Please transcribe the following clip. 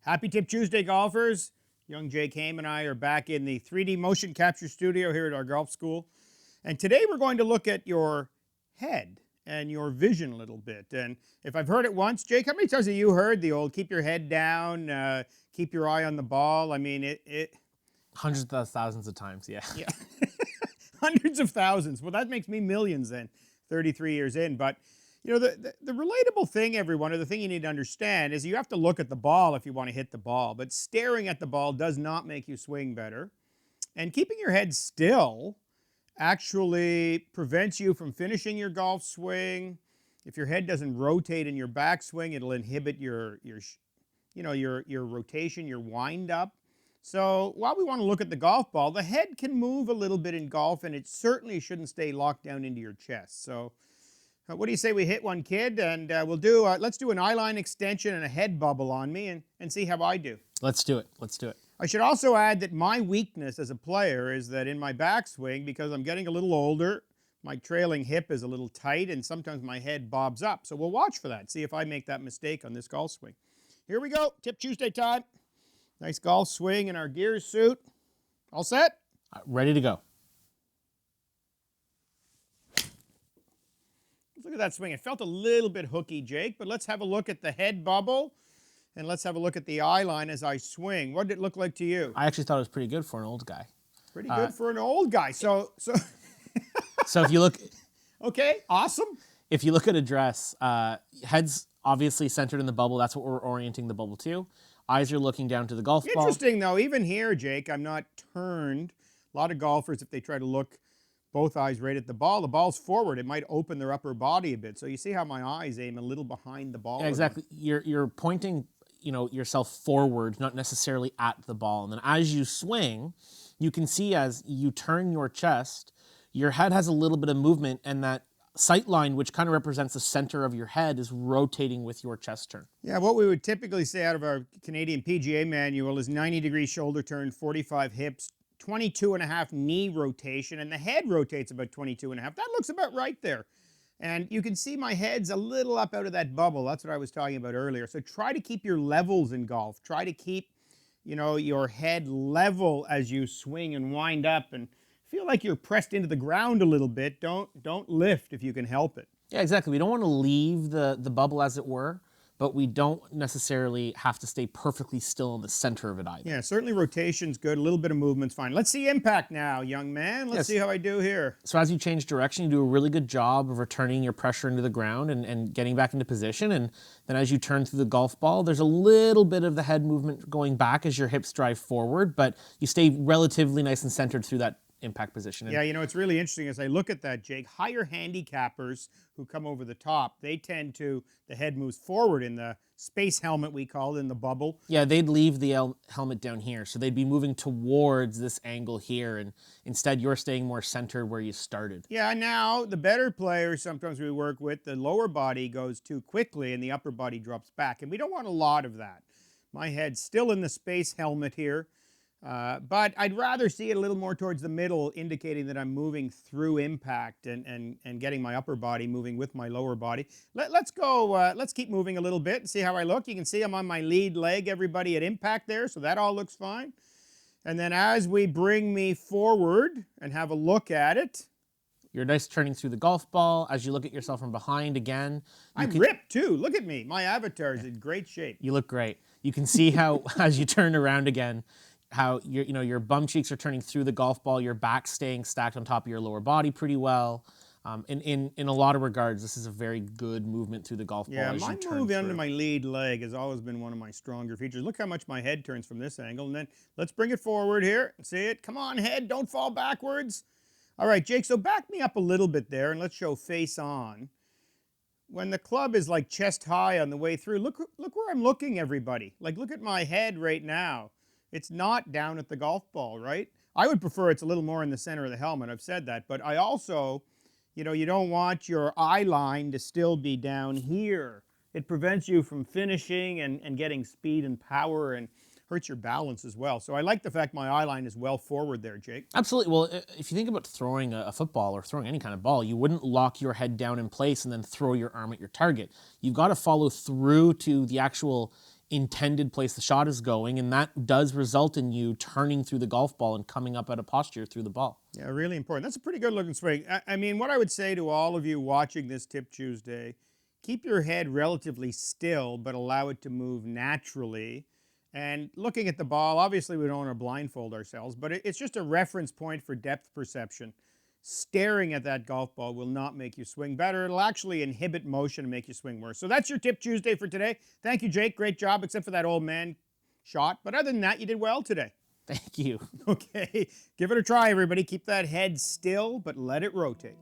Happy Tip Tuesday, golfers. Young Jake Haim and I are back in the 3D motion capture studio here at our golf school. And today we're going to look at your head and your vision a little bit. And if I've heard it once, Jake, how many times have you heard the old keep your head down, keep your eye on the ball? I mean, Hundreds of thousands of times, yeah. Yeah. Hundreds of thousands. Well, that makes me millions then, 33 years in. But, you know, the relatable thing, everyone, or the thing you need to understand is you have to look at the ball if you want to hit the ball. But staring at the ball does not make you swing better. And keeping your head still actually prevents you from finishing your golf swing. If your head doesn't rotate in your backswing, it'll inhibit your rotation, your wind up. So while we want to look at the golf ball, the head can move a little bit in golf, and it certainly shouldn't stay locked down into your chest. So what do you say we hit one, kid? And let's do an eye line extension and a head bubble on me and see how I do. Let's do it. Let's do it. I should also add that my weakness as a player is that in my backswing, because I'm getting a little older, my trailing hip is a little tight, and sometimes my head bobs up. So we'll watch for that, see if I make that mistake on this golf swing. Here we go, Tip Tuesday time. Nice golf swing in our gear suit. All set? Ready to go. Look at that swing. It felt a little bit hooky, Jake, but let's have a look at the head bubble, and let's have a look at the eye line as I swing. What did it look like to you? I actually thought it was pretty good for an old guy. Pretty good for an old guy. So if you look... Okay, awesome. If you look at address, head's obviously centered in the bubble. That's what we're orienting the bubble to. Eyes are looking down to the golf ball. Interesting, though. Even here, Jake, I'm not turned. A lot of golfers, if they try to look both eyes right at the ball's forward. It might open their upper body a bit. So you see how my eyes aim a little behind the ball. Yeah, exactly. You're pointing, yourself forward, not necessarily at the ball. And then as you swing, you can see as you turn your chest, your head has a little bit of movement, and that sight line, which kind of represents the center of your head, is rotating with your chest turn. Yeah, what we would typically say out of our Canadian PGA manual is 90-degree shoulder turn, 45 hips, 22.5 knee rotation, and the head rotates about 22.5. That looks about right there. And you can see my head's a little up out of that bubble. That's what I was talking about earlier. So try to keep your levels in golf. Try to keep, your head level as you swing and wind up, and feel like you're pressed into the ground a little bit. Don't lift if you can help it. Yeah, exactly. We don't want to leave the bubble, as it were, but we don't necessarily have to stay perfectly still in the center of it either. Yeah, certainly rotation's good. A little bit of movement's fine. Let's see impact now, young man. Let's see how I do here. So as you change direction, you do a really good job of returning your pressure into the ground and getting back into position. And then as you turn through the golf ball, there's a little bit of the head movement going back as your hips drive forward, but you stay relatively nice and centered through that impact position. Yeah, it's really interesting as I look at that, Jake. Higher handicappers who come over the top, they tend to, the head moves forward in the space helmet, we call it, in the bubble. Yeah, they'd leave the helmet down here, so they'd be moving towards this angle here, and instead you're staying more centered where you started. Yeah, now the better players sometimes we work with, the lower body goes too quickly and the upper body drops back, and we don't want a lot of that. My head's still in the space helmet here. But I'd rather see it a little more towards the middle, indicating that I'm moving through impact and getting my upper body moving with my lower body. Let's go, let's keep moving a little bit and see how I look. You can see I'm on my lead leg, everybody, at impact there, so that all looks fine. And then as we bring me forward and have a look at it. You're nice turning through the golf ball. As you look at yourself from behind again. I'm ripped too. Look at me. My avatar is in great shape. You look great. You can see how, as you turn around again, how your bum cheeks are turning through the golf ball, your back staying stacked on top of your lower body pretty well. In a lot of regards, this is a very good movement through the golf ball. Yeah, as my you turn move through. under my lead leg has always been one of my stronger features. Look how much my head turns from this angle. And then let's bring it forward here. See it? Come on, head. Don't fall backwards. All right, Jake, so back me up a little bit there, and let's show face on. When the club is like chest high on the way through, look where I'm looking, everybody. Like, look at my head right now. It's not down at the golf ball, right? I would prefer it's a little more in the center of the helmet. I've said that. But I also, you don't want your eye line to still be down here. It prevents you from finishing and getting speed and power and hurts your balance as well. So I like the fact my eye line is well forward there, Jake. Absolutely. Well, if you think about throwing a football or throwing any kind of ball, you wouldn't lock your head down in place and then throw your arm at your target. You've got to follow through to the actual intended place the shot is going, and that does result in you turning through the golf ball and coming up at a posture through the ball. Yeah, really important. That's a pretty good looking swing. I mean, what I would say to all of you watching this Tip Tuesday, keep your head relatively still, but allow it to move naturally. And looking at the ball, obviously we don't want to blindfold ourselves, but it's just a reference point for depth perception. Staring at that golf ball will not make you swing better. It'll actually inhibit motion and make you swing worse. So that's your Tip Tuesday for today. Thank you, Jake. Great job, except for that old man shot. But other than that, you did well today. Thank you. Okay, give it a try, everybody. Keep that head still, but let it rotate.